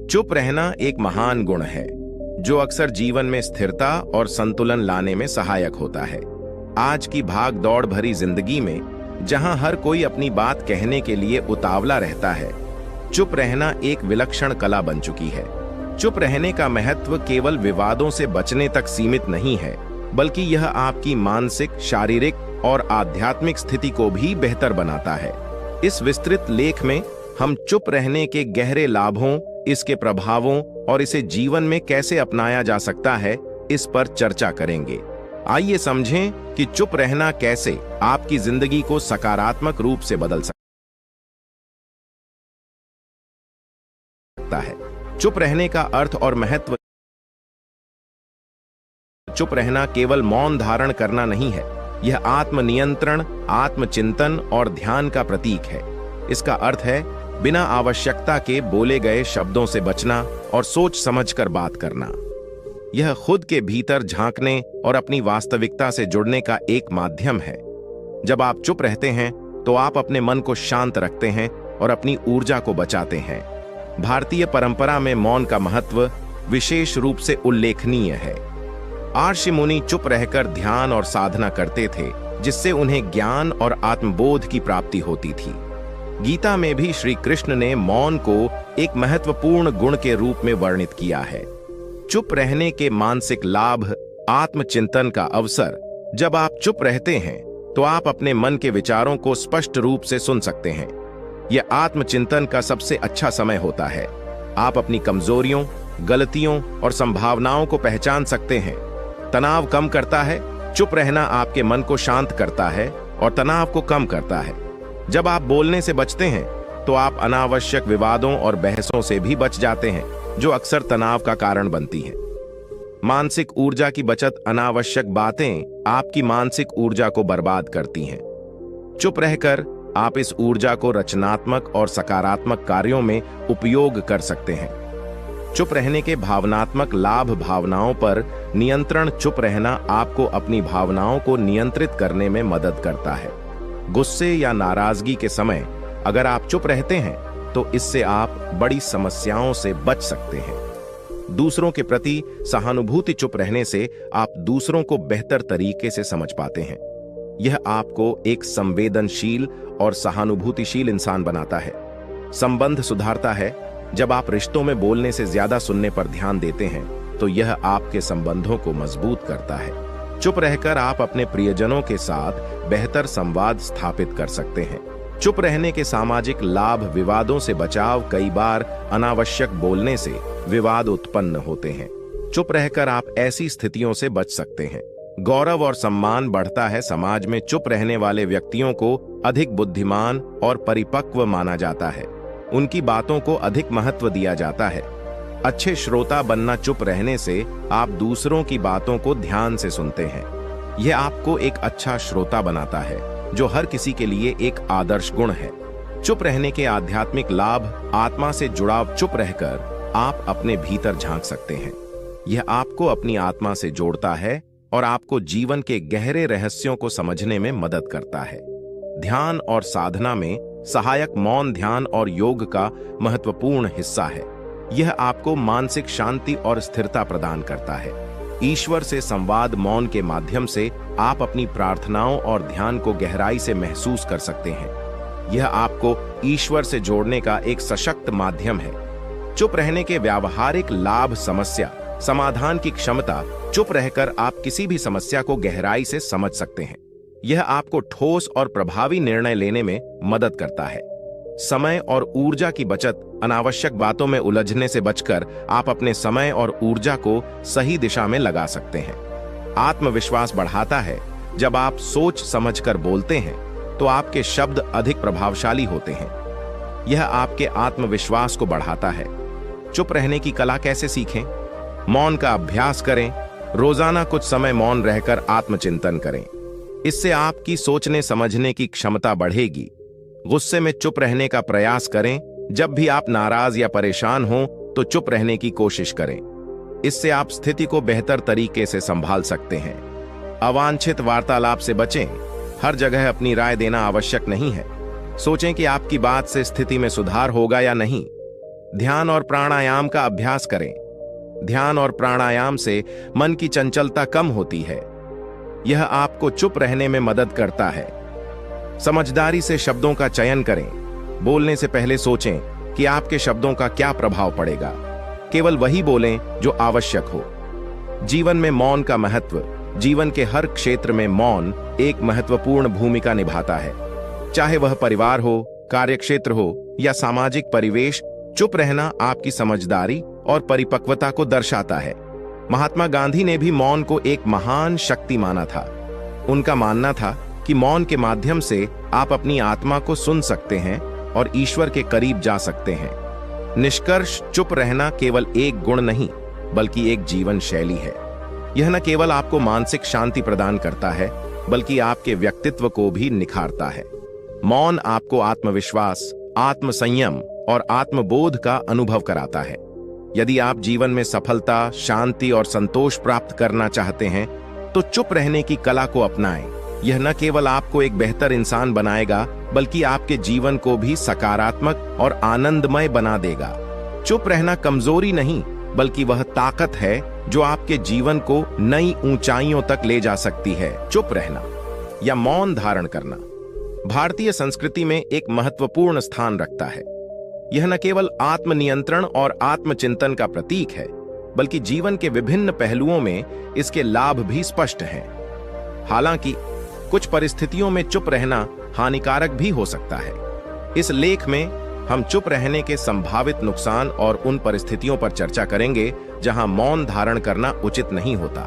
चुप रहना एक महान गुण है जो अक्सर जीवन में स्थिरता और संतुलन लाने में सहायक होता है। आज की भाग दौड़ भरी जिंदगी में जहां हर कोई अपनी बात कहने के लिए उतावला रहता है, चुप रहना एक विलक्षण कला बन चुकी है। चुप रहने का महत्व केवल विवादों से बचने तक सीमित नहीं है, बल्कि यह आपकी मानसिक, शारीरिक और आध्यात्मिक स्थिति को भी बेहतर बनाता है। इस विस्तृत लेख में हम चुप रहने के गहरे लाभों, इसके प्रभावों और इसे जीवन में कैसे अपनाया जा सकता है, इस पर चर्चा करेंगे। आइए समझें कि चुप रहना कैसे आपकी जिंदगी को सकारात्मक रूप से बदल सकता है। चुप रहने का अर्थ और महत्व। चुप रहना केवल मौन धारण करना नहीं है, यह आत्मनियंत्रण, आत्मचिंतन और ध्यान का प्रतीक है। इसका अर्थ है बिना आवश्यकता के बोले गए शब्दों से बचना और सोच समझकर बात करना। यह खुद के भीतर झांकने और अपनी वास्तविकता से जुड़ने का एक माध्यम है। जब आप चुप रहते हैं तो आप अपने मन को शांत रखते हैं और अपनी ऊर्जा को बचाते हैं। भारतीय परंपरा में मौन का महत्व विशेष रूप से उल्लेखनीय है। ऋषि मुनि चुप रहकर ध्यान और साधना करते थे, जिससे उन्हें ज्ञान और आत्मबोध की प्राप्ति होती थी। गीता में भी श्री कृष्ण ने मौन को एक महत्वपूर्ण गुण के रूप में वर्णित किया है। चुप रहने के मानसिक लाभ। आत्मचिंतन का अवसर। जब आप चुप रहते हैं तो आप अपने मन के विचारों को स्पष्ट रूप से सुन सकते हैं। यह आत्मचिंतन का सबसे अच्छा समय होता है। आप अपनी कमजोरियों, गलतियों और संभावनाओं को पहचान सकते हैं। तनाव कम करता है। चुप रहना आपके मन को शांत करता है और तनाव को कम करता है। जब आप बोलने से बचते हैं तो आप अनावश्यक विवादों और बहसों से भी बच जाते हैं, जो अक्सर तनाव का कारण बनती हैं। मानसिक ऊर्जा की बचत। अनावश्यक बातें आपकी मानसिक ऊर्जा को बर्बाद करती हैं। चुप रहकर आप इस ऊर्जा को रचनात्मक और सकारात्मक कार्यों में उपयोग कर सकते हैं। चुप रहने के भावनात्मक लाभ। भावनाओं पर नियंत्रण। चुप रहना आपको अपनी भावनाओं को नियंत्रित करने में मदद करता है। गुस्से या नाराजगी के समय अगर आप चुप रहते हैं तो इससे आप बड़ी समस्याओं से बच सकते हैं। दूसरों के प्रति सहानुभूति। चुप रहने से आप दूसरों को बेहतर तरीके से समझ पाते हैं। यह आपको एक संवेदनशील और सहानुभूतिशील इंसान बनाता है। संबंध सुधारता है। जब आप रिश्तों में बोलने से ज्यादा सुनने पर ध्यान देते हैं तो यह आपके संबंधों को मजबूत करता है। चुप रहकर आप अपने प्रियजनों के साथ बेहतर संवाद स्थापित कर सकते हैं। चुप रहने के सामाजिक लाभ। विवादों से बचाव। कई बार अनावश्यक बोलने से विवाद उत्पन्न होते हैं। चुप रहकर आप ऐसी स्थितियों से बच सकते हैं। गौरव और सम्मान बढ़ता है। समाज में चुप रहने वाले व्यक्तियों को अधिक बुद्धिमान और परिपक्व माना जाता है। उनकी बातों को अधिक महत्व दिया जाता है। अच्छे श्रोता बनना। चुप रहने से आप दूसरों की बातों को ध्यान से सुनते हैं। यह आपको एक अच्छा श्रोता बनाता है, जो हर किसी के लिए एक आदर्श गुण है। चुप रहने के आध्यात्मिक लाभ। आत्मा से जुड़ाव। चुप रहकर आप अपने भीतर झांक सकते हैं। यह आपको अपनी आत्मा से जोड़ता है और आपको जीवन के गहरे रहस्यों को समझने में मदद करता है। ध्यान और साधना में सहायक। मौन, ध्यान और योग का महत्वपूर्ण हिस्सा है। यह आपको मानसिक शांति और स्थिरता प्रदान करता है। ईश्वर से संवाद। मौन के माध्यम से आप अपनी प्रार्थनाओं और ध्यान को गहराई से महसूस कर सकते हैं। यह आपको ईश्वर से जोड़ने का एक सशक्त माध्यम है। चुप रहने के व्यावहारिक लाभ। समस्या समाधान की क्षमता। चुप रहकर आप किसी भी समस्या को गहराई से समझ सकते हैं। यह आपको ठोस और प्रभावी निर्णय लेने में मदद करता है। समय और ऊर्जा की बचत। अनावश्यक बातों में उलझने से बचकर आप अपने समय और ऊर्जा को सही दिशा में लगा सकते हैं। आत्मविश्वास बढ़ाता है। जब आप सोच समझकर बोलते हैं तो आपके शब्द अधिक प्रभावशाली होते हैं। यह आपके आत्मविश्वास को बढ़ाता है। चुप रहने की कला कैसे सीखें? मौन का अभ्यास करें। रोजाना कुछ समय मौन रहकर आत्मचिंतन करें। इससे आपकी सोचने समझने की क्षमता बढ़ेगी। गुस्से में चुप रहने का प्रयास करें। जब भी आप नाराज या परेशान हो तो चुप रहने की कोशिश करें। इससे आप स्थिति को बेहतर तरीके से संभाल सकते हैं। अवांछित वार्तालाप से बचें। हर जगह अपनी राय देना आवश्यक नहीं है। सोचें कि आपकी बात से स्थिति में सुधार होगा या नहीं। ध्यान और प्राणायाम का अभ्यास करें। ध्यान और प्राणायाम से मन की चंचलता कम होती है। यह आपको चुप रहने में मदद करता है। समझदारी से शब्दों का चयन करें। बोलने से पहले सोचें कि आपके शब्दों का क्या प्रभाव पड़ेगा। केवल वही बोलें जो आवश्यक हो। जीवन में मौन का महत्व। जीवन के हर क्षेत्र में मौन एक महत्वपूर्ण भूमिका निभाता है। चाहे वह परिवार हो, कार्यक्षेत्र हो या सामाजिक परिवेश, चुप रहना आपकी समझदारी और परिपक्वता को दर्शाता है। महात्मा गांधी ने भी मौन को एक महान शक्ति माना था। उनका मानना था कि मौन के माध्यम से आप अपनी आत्मा को सुन सकते हैं और ईश्वर के करीब जा सकते हैं। निष्कर्ष, चुप रहना केवल एक गुण नहीं, बल्कि एक जीवन शैली है। यह न केवल आपको मानसिक शांति प्रदान करता है, बल्कि आपके व्यक्तित्व को भी निखारता है। मौन आपको आत्मविश्वास, आत्मसंयम और आत्मबोध का अनुभव कराता है। यदि आप जीवन में सफलता, शांति और संतोष प्राप्त करना चाहते हैं, तो चुप रहने की कला को अपनाएं। यह न केवल आपको एक बेहतर इंसान बनाएगा, बल्कि आपके जीवन को भी सकारात्मक और आनंदमय बना देगा। चुप रहना कमजोरी नहीं, बल्कि वह ताकत है जो आपके जीवन को नई ऊंचाइयों तक ले जा सकती है। चुप रहना या मौन धारण करना भारतीय संस्कृति में एक महत्वपूर्ण स्थान रखता है। यह न केवल आत्मनियंत्रण और आत्मचिंतन का प्रतीक है, बल्कि जीवन के विभिन्न पहलुओं में इसके लाभ भी स्पष्ट हैं। हालांकि कुछ परिस्थितियों में चुप रहना हानिकारक भी हो सकता है। इस लेख में हम चुप रहने के संभावित नुकसान और उन परिस्थितियों पर चर्चा करेंगे जहां मौन धारण करना उचित नहीं होता।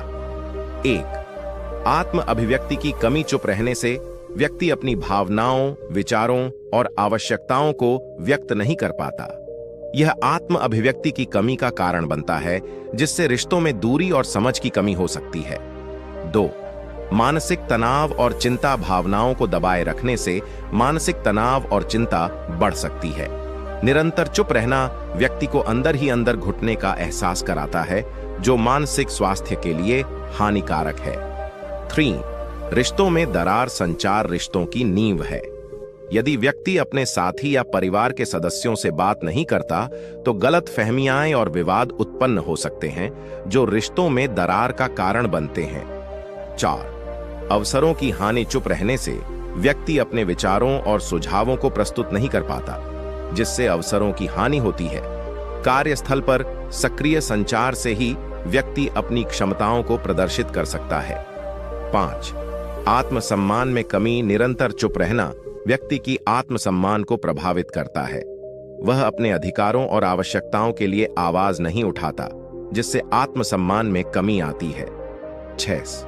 1. आत्म अभिव्यक्ति की कमी। चुप रहने से व्यक्ति अपनी भावनाओं, विचारों और आवश्यकताओं को व्यक्त नहीं कर पाता। यह आत्म अभिव्यक्ति की कमी का कारण बनता है, जिससे रिश्तों में दूरी और समझ की कमी हो सकती है। 2. मानसिक तनाव और चिंता। भावनाओं को दबाए रखने से मानसिक तनाव और चिंता बढ़ सकती है। निरंतर चुप रहना व्यक्ति को अंदर ही अंदर घुटने का एहसास कराता है, जो मानसिक स्वास्थ्य के लिए हानिकारक है। 3. रिश्तों में दरार। संचार रिश्तों की नींव है। यदि व्यक्ति अपने साथी या परिवार के सदस्यों से बात नहीं करता, तो गलत फहमियां और विवाद उत्पन्न हो सकते हैं, जो रिश्तों में दरार का कारण बनते हैं। 4. अवसरों की हानि। चुप रहने से व्यक्ति अपने विचारों और सुझावों को प्रस्तुत नहीं कर पाता, जिससे अवसरों की हानि होती है। कार्यस्थल पर सक्रिय संचार से ही व्यक्ति अपनी क्षमताओं को प्रदर्शित कर सकता है। 5. आत्मसम्मान में कमी। निरंतर चुप रहना व्यक्ति की आत्मसम्मान को प्रभावित करता है। वह अपने अधिकारों और आवश्यकताओं के लिए आवाज नहीं उठाता, जिससे आत्मसम्मान में कमी आती है। 6.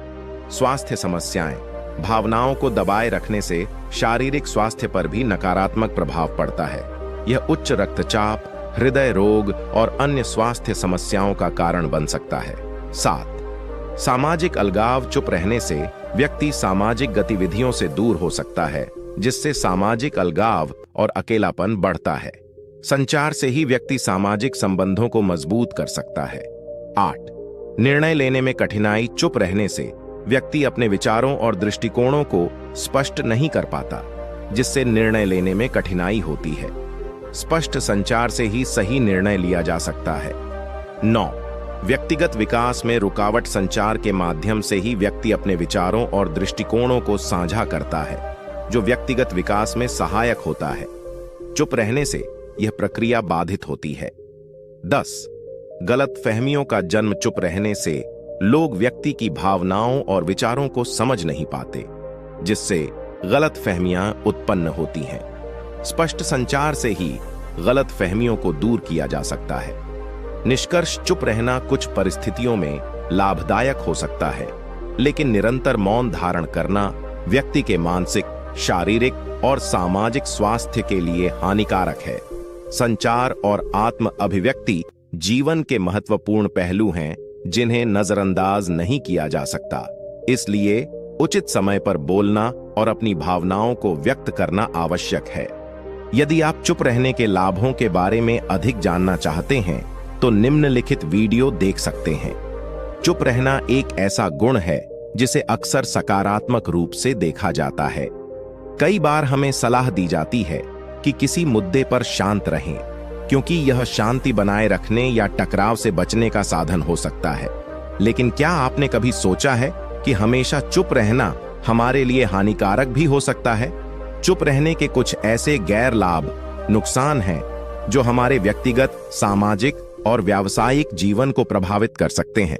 स्वास्थ्य समस्याएं। भावनाओं को दबाए रखने से शारीरिक स्वास्थ्य पर भी नकारात्मक प्रभाव पड़ता है। यह उच्च रक्तचाप, हृदय रोग और अन्य स्वास्थ्य समस्याओं का कारण बन सकता है। 7. सामाजिक अलगाव। चुप रहने से व्यक्ति सामाजिक गतिविधियों से दूर हो सकता है, जिससे सामाजिक अलगाव और अकेलापन बढ़ता है। संचार से ही व्यक्ति सामाजिक संबंधों को मजबूत कर सकता है। 8. निर्णय लेने में कठिनाई। चुप रहने से व्यक्ति अपने विचारों और दृष्टिकोणों को स्पष्ट नहीं कर पाता, जिससे निर्णय लेने में कठिनाई होती है। स्पष्ट संचार से ही सही निर्णय लिया जा सकता है। 9. व्यक्तिगत विकास में रुकावट। संचार के माध्यम से ही व्यक्ति अपने विचारों और दृष्टिकोणों को साझा करता है, जो व्यक्तिगत विकास में सहायक होता है। चुप रहने से यह प्रक्रिया बाधित होती है। 10. गलत फहमियों का जन्म। चुप रहने से लोग व्यक्ति की भावनाओं और विचारों को समझ नहीं पाते, जिससे गलत फहमियां उत्पन्न होती हैं। स्पष्ट संचार से ही गलत फहमियों को दूर किया जा सकता है। निष्कर्ष, चुप रहना कुछ परिस्थितियों में लाभदायक हो सकता है, लेकिन निरंतर मौन धारण करना व्यक्ति के मानसिक, शारीरिक और सामाजिक स्वास्थ्य के लिए हानिकारक है। संचार और आत्म अभिव्यक्ति जीवन के महत्वपूर्ण पहलू हैं, जिन्हें नजरअंदाज नहीं किया जा सकता। इसलिए उचित समय पर बोलना और अपनी भावनाओं को व्यक्त करना आवश्यक है। यदि आप चुप रहने के लाभों के बारे में अधिक जानना चाहते हैं, तो निम्नलिखित वीडियो देख सकते हैं। चुप रहना एक ऐसा गुण है जिसे अक्सर सकारात्मक रूप से देखा जाता है। कई बार हमें सलाह दी जाती है कि किसी मुद्दे पर शांत रहें, क्योंकि यह शांति बनाए रखने या टकराव से बचने का साधन हो सकता है। लेकिन क्या आपने कभी सोचा है कि हमेशा चुप रहना हमारे लिए हानिकारक भी हो सकता है? चुप रहने के कुछ ऐसे गैर लाभ, नुकसान हैं जो हमारे व्यक्तिगत, सामाजिक और व्यावसायिक जीवन को प्रभावित कर सकते हैं।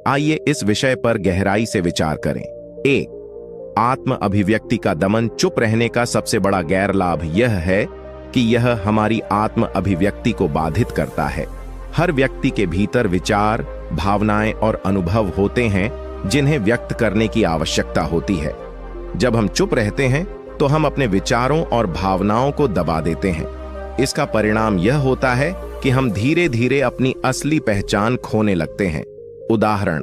आइए इस विषय पर गहराई से विचार करें। 1. आत्म अभिव्यक्ति का दमन। चुप रहने का सबसे बड़ा गैर लाभ यह है कि यह हमारी आत्म अभिव्यक्ति को बाधित करता है। हर व्यक्ति के भीतर विचार, भावनाएं और अनुभव होते हैं जिन्हें व्यक्त करने की आवश्यकता होती है। जब हम चुप रहते हैं तो हम अपने विचारों और भावनाओं को दबा देते हैं। इसका परिणाम यह होता है कि हम धीरे धीरे अपनी असली पहचान खोने लगते हैं। उदाहरण,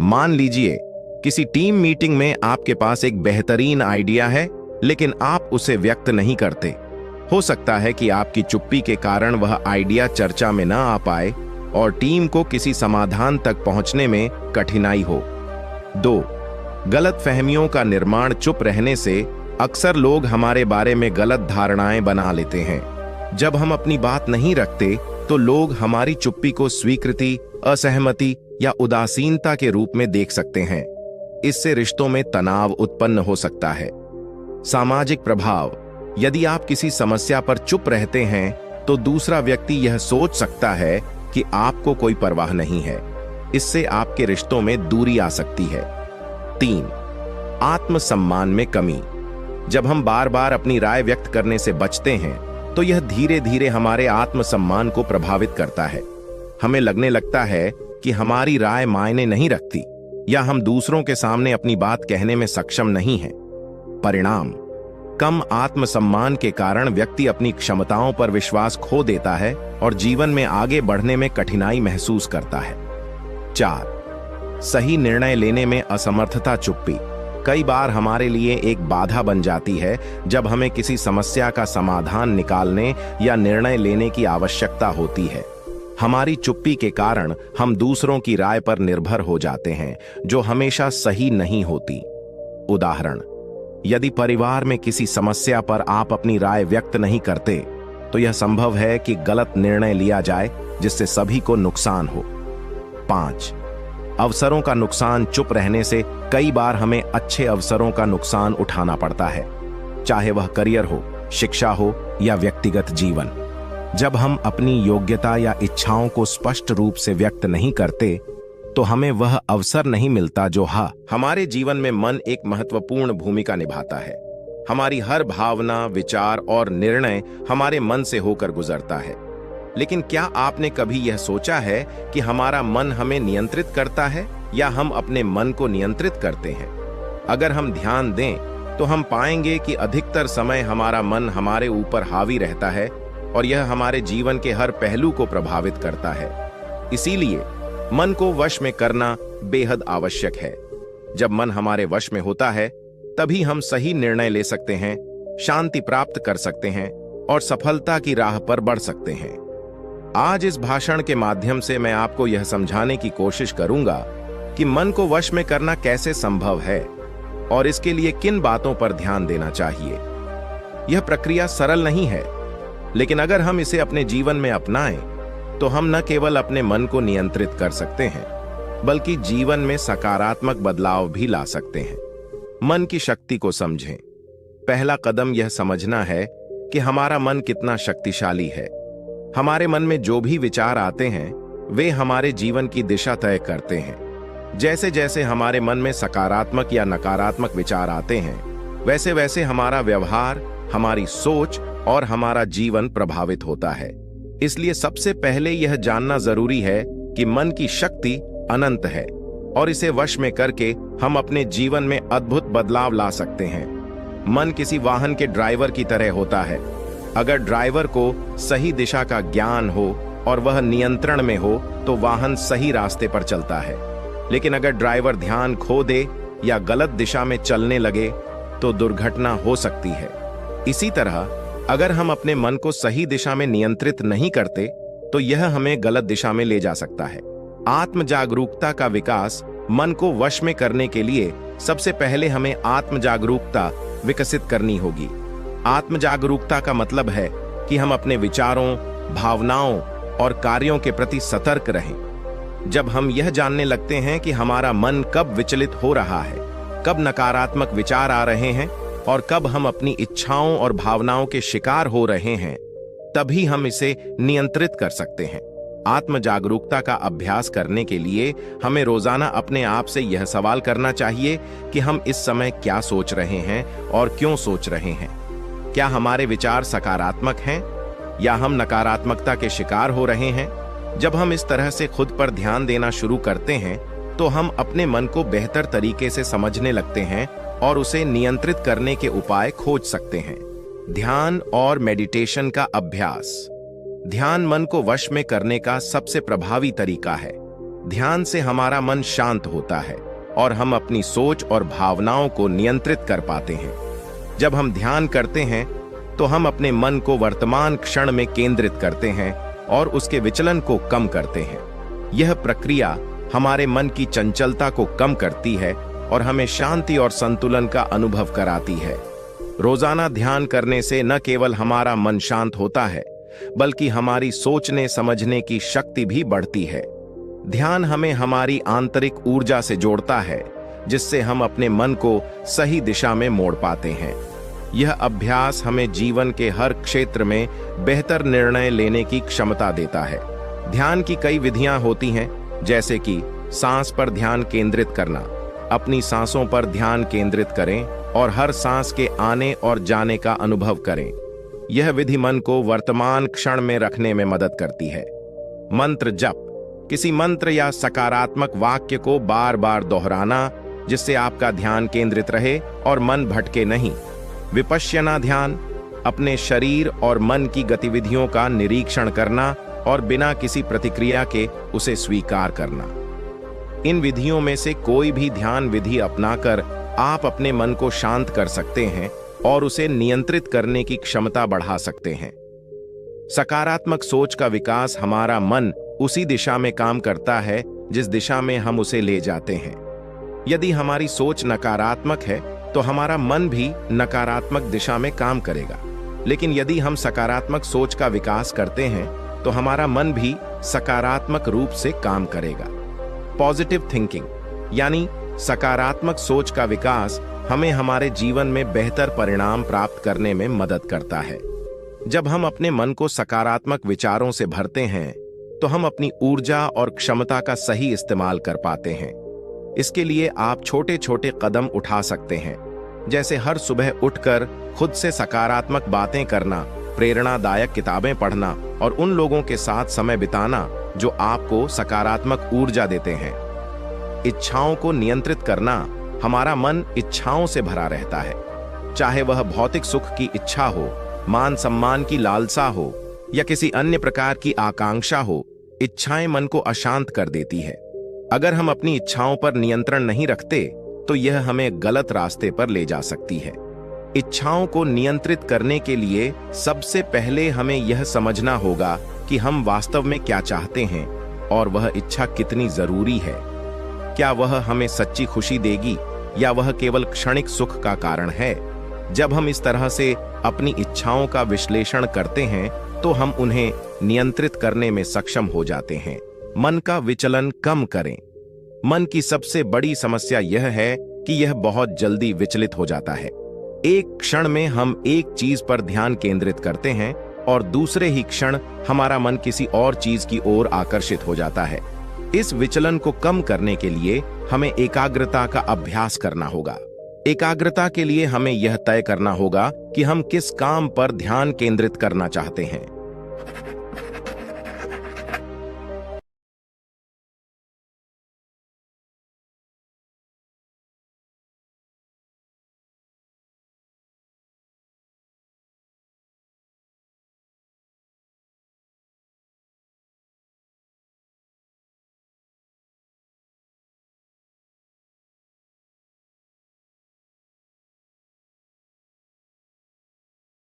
मान लीजिए किसी टीम मीटिंग में आपके पास एक बेहतरीन आइडिया है, लेकिन आप उसे व्यक्त नहीं करते। हो सकता है कि आपकी चुप्पी के कारण वह आइडिया चर्चा में न आ पाए और टीम को किसी समाधान तक पहुंचने में कठिनाई हो। 2. गलतफहमियों का निर्माण। चुप रहने से अक्सर लोग हमारे बारे में गलत धारणाएं बना लेते हैं। जब हम अपनी बात नहीं रखते तो लोग हमारी चुप्पी को स्वीकृति, असहमति या उदासीनता के रूप में देख सकते हैं। इससे रिश्तों में तनाव उत्पन्न हो सकता है। सामाजिक प्रभाव। यदि आप किसी समस्या पर चुप रहते हैं तो दूसरा व्यक्ति यह सोच सकता है कि आपको कोई परवाह नहीं है। इससे आपके रिश्तों में दूरी आ सकती है। 3. आत्मसम्मान में कमी। जब हम बार बार अपनी राय व्यक्त करने से बचते हैं तो यह धीरे धीरे हमारे आत्मसम्मान को प्रभावित करता है। हमें लगने लगता है कि हमारी राय मायने नहीं रखती या हम दूसरों के सामने अपनी बात कहने में सक्षम नहीं हैं। परिणाम, कम आत्मसम्मान के कारण व्यक्ति अपनी क्षमताओं पर विश्वास खो देता है और जीवन में आगे बढ़ने में कठिनाई महसूस करता है। 4. सही निर्णय लेने में असमर्थता। चुप्पी कई बार हमारे लिए एक बाधा बन जाती है जब हमें किसी समस्या का समाधान निकालने या निर्णय लेने की आवश्यकता होती है। हमारी चुप्पी के कारण हम दूसरों की राय पर निर्भर हो जाते हैं, जो हमेशा सही नहीं होती। उदाहरण, यदि परिवार में किसी समस्या पर आप अपनी राय व्यक्त नहीं करते तो यह संभव है कि गलत निर्णय लिया जाए जिससे सभी को नुकसान हो। 5. अवसरों का नुकसान। चुप रहने से कई बार हमें अच्छे अवसरों का नुकसान उठाना पड़ता है, चाहे वह करियर हो, शिक्षा हो या व्यक्तिगत जीवन। जब हम अपनी योग्यता या इच्छाओं को स्पष्ट रूप से व्यक्त नहीं करते तो हमें वह अवसर नहीं मिलता जो हमारे जीवन में मन एक महत्वपूर्ण भूमिका निभाता है। हमारी हर भावना, विचार और निर्णय हमारे मन से होकर गुजरता है। लेकिन क्या आपने कभी यह सोचा है कि हमारा मन हमें नियंत्रित करता है या हम अपने मन को नियंत्रित करते हैं? अगर हम ध्यान दें तो हम पाएंगे कि अधिकतर समय हमारा मन हमारे ऊपर हावी रहता है और यह हमारे जीवन के हर पहलू को प्रभावित करता है। इसीलिए मन को वश में करना बेहद आवश्यक है। जब मन हमारे वश में होता है तभी हम सही निर्णय ले सकते हैं, शांति प्राप्त कर सकते हैं और सफलता की राह पर बढ़ सकते हैं। आज इस भाषण के माध्यम से मैं आपको यह समझाने की कोशिश करूंगा कि मन को वश में करना कैसे संभव है और इसके लिए किन बातों पर ध्यान देना चाहिए। यह प्रक्रिया सरल नहीं है, लेकिन अगर हम इसे अपने जीवन में अपनाएं तो हम न केवल अपने मन को नियंत्रित कर सकते हैं, बल्कि जीवन में सकारात्मक बदलाव भी ला सकते हैं। मन की शक्ति को समझें। पहला कदम यह समझना है कि हमारा मन कितना शक्तिशाली है। हमारे मन में जो भी विचार आते हैं वे हमारे जीवन की दिशा तय करते हैं। जैसे जैसे हमारे मन में सकारात्मक या नकारात्मक विचार आते हैं, वैसे वैसे हमारा व्यवहार, हमारी सोच और हमारा जीवन प्रभावित होता है। इसलिए सबसे पहले यह जानना जरूरी है कि मन की शक्ति अनंत है और इसे वश में करके हम अपने जीवन में अद्भुत बदलाव ला सकते हैं। मन किसी वाहन के ड्राइवर की तरह होता है। अगर ड्राइवर को सही दिशा का ज्ञान हो और वह नियंत्रण में हो तो वाहन सही रास्ते पर चलता है। लेकिन अगर ड्राइवर ध्यान खो दे या गलत दिशा में चलने लगे तो दुर्घटना हो सकती है। इसी तरह अगर हम अपने मन को सही दिशा में नियंत्रित नहीं करते तो यह हमें गलत दिशा में ले जा सकता है। आत्म जागरूकता का विकास। मन को वश में करने के लिए सबसे पहले हमें आत्म जागरूकता विकसित करनी होगी। आत्म जागरूकता का मतलब है कि हम अपने विचारों, भावनाओं और कार्यों के प्रति सतर्क रहें। जब हम यह जानने लगते हैं कि हमारा मन कब विचलित हो रहा है, कब नकारात्मक विचार आ रहे हैं और कब हम अपनी इच्छाओं और भावनाओं के शिकार हो रहे हैं, तभी हम इसे नियंत्रित कर सकते हैं। आत्म जागरूकता का अभ्यास करने के लिए हमें रोजाना अपने आप से यह सवाल करना चाहिए कि हम इस समय क्या सोच रहे हैं और क्यों सोच रहे हैं। क्या हमारे विचार सकारात्मक हैं या हम नकारात्मकता के शिकार हो रहे हैं? जब हम इस तरह से खुद पर ध्यान देना शुरू करते हैं तो हम अपने मन को बेहतर तरीके से समझने लगते हैं और उसे नियंत्रित करने के उपाय खोज सकते हैं। ध्यान और मेडिटेशन का अभ्यास। ध्यान मन को वश में करने का सबसे प्रभावी तरीका है। ध्यान से हमारा मन शांत होता है और हम अपनी सोच और भावनाओं को नियंत्रित कर पाते हैं। जब हम ध्यान करते हैं तो हम अपने मन को वर्तमान क्षण में केंद्रित करते हैं और उसके विचलन को कम करते हैं। यह प्रक्रिया हमारे मन की चंचलता को कम करती है और हमें शांति और संतुलन का अनुभव कराती है। रोजाना ध्यान करने से न केवल हमारा मन शांत होता है, बल्कि हमारी सोचने समझने की शक्ति भी बढ़ती है। ध्यान हमें हमारी आंतरिक ऊर्जा से जोड़ता है, जिससे हम अपने मन को सही दिशा में मोड़ पाते हैं। यह अभ्यास हमें जीवन के हर क्षेत्र में बेहतर निर्णय लेने की क्षमता देता है। ध्यान की कई विधियां होती हैं, जैसे कि सांस पर ध्यान केंद्रित करना। अपनी सांसों पर ध्यान केंद्रित करें और हर सांस के आने और जाने का अनुभव करें। यह विधि मन को वर्तमान क्षण में रखने में मदद करती है। मंत्र जप। किसी मंत्र या सकारात्मक वाक्य को बार बार दोहराना, जिससे आपका ध्यान केंद्रित रहे और मन भटके नहीं। विपश्यना ध्यान। अपने शरीर और मन की गतिविधियों का निरीक्षण करना और बिना किसी प्रतिक्रिया के उसे स्वीकार करना। इन विधियों में से कोई भी ध्यान विधि अपनाकर आप अपने मन को शांत कर सकते हैं और उसे नियंत्रित करने की क्षमता बढ़ा सकते हैं। सकारात्मक सोच का विकास। हमारा मन उसी दिशा में काम करता है जिस दिशा में हम उसे ले जाते हैं। यदि हमारी सोच नकारात्मक है तो हमारा मन भी नकारात्मक दिशा में काम करेगा, लेकिन यदि हम सकारात्मक सोच का विकास करते हैं तो हमारा मन भी सकारात्मक रूप से काम करेगा। पॉजिटिव थिंकिंग यानी सकारात्मक सोच का विकास हमें हमारे जीवन में बेहतर परिणाम प्राप्त करने में मदद करता है। जब हम अपने मन को सकारात्मक विचारों से भरते हैं तो हम अपनी ऊर्जा और क्षमता का सही इस्तेमाल कर पाते हैं। इसके लिए आप छोटे छोटे कदम उठा सकते हैं, जैसे हर सुबह उठकर खुद से सकारात्मक बातें करना, प्रेरणादायक किताबें पढ़ना और उन लोगों के साथ समय बिताना जो आपको सकारात्मक ऊर्जा देते हैं। इच्छाओं को नियंत्रित करना। हमारा मन इच्छाओं से भरा रहता है, चाहे वह भौतिक सुख की इच्छा हो, मान सम्मान की लालसा हो या किसी अन्य प्रकार की आकांक्षा हो। इच्छाएं मन को अशांत कर देती है। अगर हम अपनी इच्छाओं पर नियंत्रण नहीं रखते तो यह हमें गलत रास्ते पर ले जा सकती है। इच्छाओं को नियंत्रित करने के लिए सबसे पहले हमें यह समझना होगा कि हम वास्तव में क्या चाहते हैं और वह इच्छा कितनी जरूरी है। क्या वह हमें सच्ची खुशी देगी या वह केवल क्षणिक सुख का कारण है? जब हम इस तरह से अपनी इच्छाओं का विश्लेषण करते हैं तो हम उन्हें नियंत्रित करने में सक्षम हो जाते हैं। मन का विचलन कम करें। मन की सबसे बड़ी समस्या यह है कि यह बहुत जल्दी विचलित हो जाता है। एक क्षण में हम एक चीज पर ध्यान केंद्रित करते हैं और दूसरे ही क्षण हमारा मन किसी और चीज की ओर आकर्षित हो जाता है। इस विचलन को कम करने के लिए हमें एकाग्रता का अभ्यास करना होगा। एकाग्रता के लिए हमें यह तय करना होगा कि हम किस काम पर ध्यान केंद्रित करना चाहते हैं।